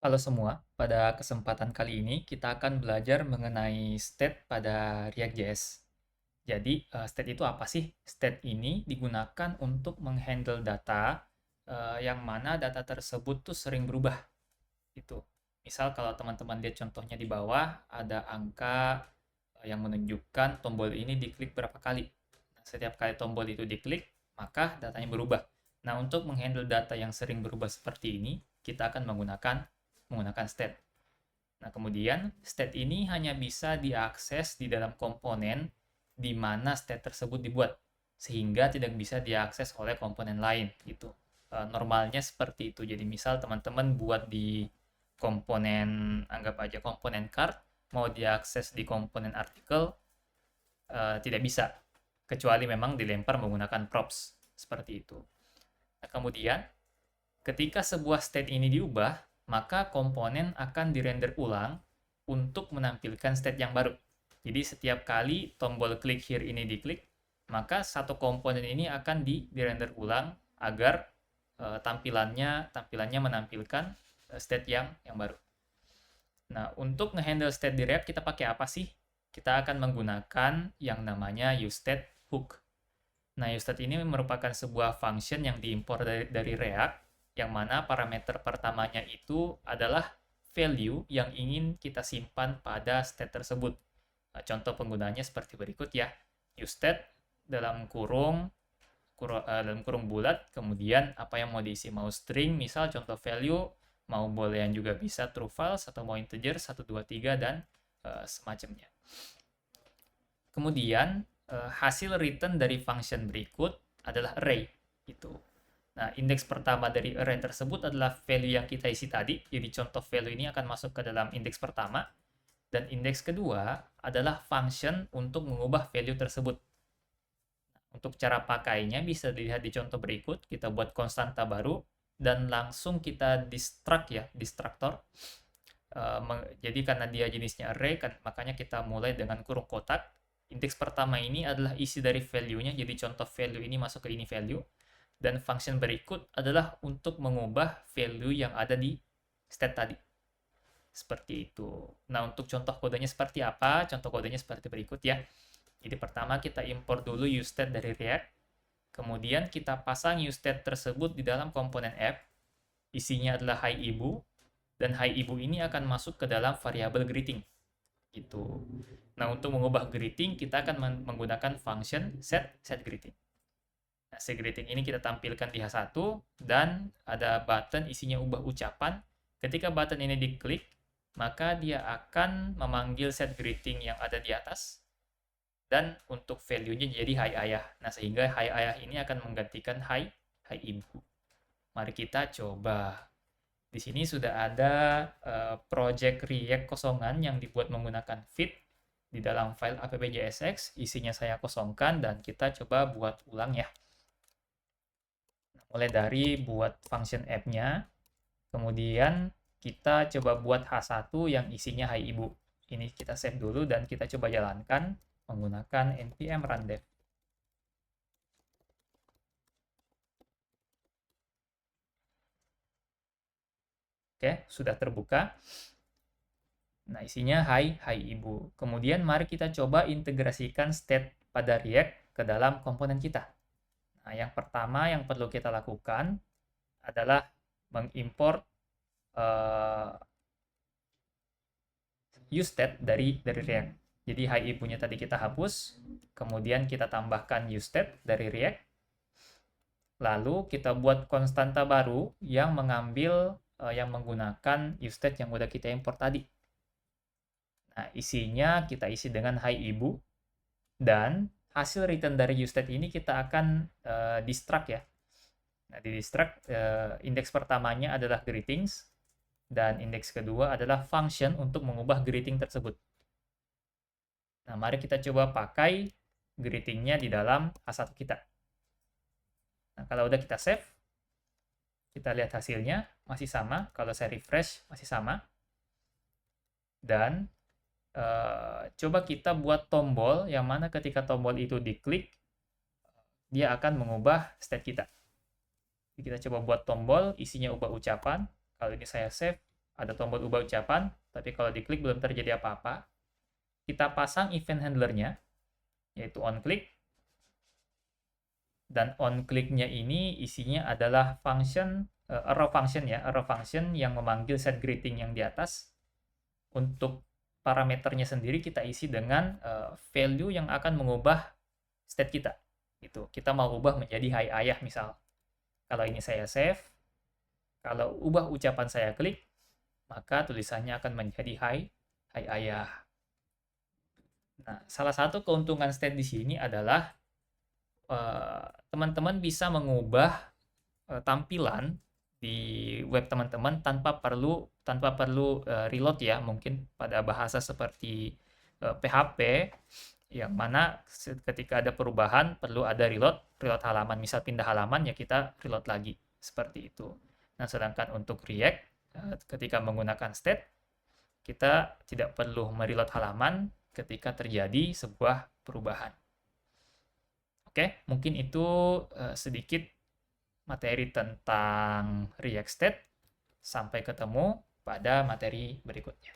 Halo semua, pada kesempatan kali ini kita akan belajar mengenai state pada React.js. Jadi, state itu apa sih? State ini digunakan untuk menghandle data yang mana data tersebut tuh sering berubah. Gitu. Misal kalau teman-teman lihat contohnya di bawah, ada angka yang menunjukkan tombol ini diklik berapa kali. Nah, setiap kali tombol itu diklik, maka datanya berubah. Nah, untuk menghandle data yang sering berubah seperti ini, kita akan menggunakan state. Nah, kemudian state ini hanya bisa diakses di dalam komponen di mana state tersebut dibuat, sehingga tidak bisa diakses oleh komponen lain gitu. Normalnya seperti itu. Jadi misal teman-teman buat di komponen, anggap aja komponen card, mau diakses di komponen artikel, tidak bisa, kecuali memang dilempar menggunakan props, seperti itu. Nah, kemudian ketika sebuah state ini diubah, maka komponen akan dirender ulang untuk menampilkan state yang baru. Jadi setiap kali tombol klik here ini diklik, maka satu komponen ini akan dirender ulang agar tampilannya menampilkan state yang baru. Nah, untuk ngehandle state di React kita pakai apa sih? Kita akan menggunakan yang namanya useStateHook. Nah, useState ini merupakan sebuah function yang diimpor dari React, yang mana parameter pertamanya itu adalah value yang ingin kita simpan pada state tersebut. Nah, contoh penggunanya seperti berikut ya. useState dalam dalam kurung bulat, kemudian apa yang mau diisi, mau string, misal contoh value, mau boolean juga bisa, true false, atau mau integer, 1, 2, 3, dan semacamnya. Kemudian, hasil return dari function berikut adalah array. Gitu. Nah, indeks pertama dari array tersebut adalah value yang kita isi tadi. Jadi contoh value ini akan masuk ke dalam indeks pertama. Dan indeks kedua adalah function untuk mengubah value tersebut. Untuk cara pakainya bisa dilihat di contoh berikut. Kita buat konstanta baru dan langsung kita destruct ya, destructor. Jadi karena dia jenisnya array, makanya kita mulai dengan kurung kotak. Indeks pertama ini adalah isi dari value-nya, jadi contoh value ini masuk ke ini value. Dan function berikut adalah untuk mengubah value yang ada di state tadi. Seperti itu. Nah, untuk contoh kodenya seperti apa? Contoh kodenya seperti berikut ya. Jadi pertama kita import dulu useState dari React. Kemudian kita pasang useState tersebut di dalam komponen app. Isinya adalah hi ibu. Dan hi ibu ini akan masuk ke dalam variabel greeting. Gitu. Nah, untuk mengubah greeting, kita akan menggunakan function setGreeting. Nah, setGreeting ini kita tampilkan di H1, dan ada button isinya ubah ucapan. Ketika button ini diklik, maka dia akan memanggil setGreeting yang ada di atas, dan untuk value-nya jadi hi ayah. Nah, sehingga hi ayah ini akan menggantikan hi ibu. Mari kita coba. Di sini sudah ada project React kosongan yang dibuat menggunakan Vite di dalam file app.jsx. Isinya saya kosongkan dan kita coba buat ulang ya. Nah, mulai dari buat function app-nya, kemudian kita coba buat H1 yang isinya hi ibu. Ini kita save dulu dan kita coba jalankan menggunakan npm run dev. Oke, sudah terbuka. Nah, isinya hai ibu. Kemudian mari kita coba integrasikan state pada React ke dalam komponen kita. Nah, yang pertama yang perlu kita lakukan adalah mengimport useState dari React. Jadi hi ibunya tadi kita hapus, kemudian kita tambahkan useState dari React. Lalu kita buat konstanta baru yang mengambil yang menggunakan useState yang udah kita import tadi. Nah, isinya kita isi dengan hi ibu, dan hasil return dari useState ini kita akan destruct ya. Nah, di destruct indeks pertamanya adalah greetings, dan indeks kedua adalah function untuk mengubah greeting tersebut. Nah, mari kita coba pakai greetingnya di dalam H1 kita. Nah, kalau udah kita save, kita lihat hasilnya masih sama. Kalau saya refresh, masih sama. Dan coba kita buat tombol yang mana ketika tombol itu diklik, dia akan mengubah state kita. Jadi kita coba buat tombol, isinya ubah ucapan. Kalau ini saya save, ada tombol ubah ucapan, tapi kalau diklik belum terjadi apa-apa. Kita pasang event handlernya, yaitu onClick. Dan onClick-nya ini isinya adalah function, arrow function ya, arrow function yang memanggil setGreeting yang di atas. Untuk parameternya sendiri kita isi dengan value yang akan mengubah state kita. Gitu. Kita mau ubah menjadi hai ayah misal. Kalau ini saya save, kalau ubah ucapan saya klik, maka tulisannya akan menjadi hai ayah. Nah, salah satu keuntungan state di sini adalah teman-teman bisa mengubah tampilan di web teman-teman tanpa perlu reload ya. Mungkin pada bahasa seperti PHP yang mana ketika ada perubahan perlu ada reload halaman, misal pindah halaman ya kita reload lagi seperti itu. Nah, sedangkan untuk React ketika menggunakan state kita tidak perlu mereload halaman ketika terjadi sebuah perubahan. Oke, mungkin itu sedikit materi tentang React State. Sampai ketemu pada materi berikutnya.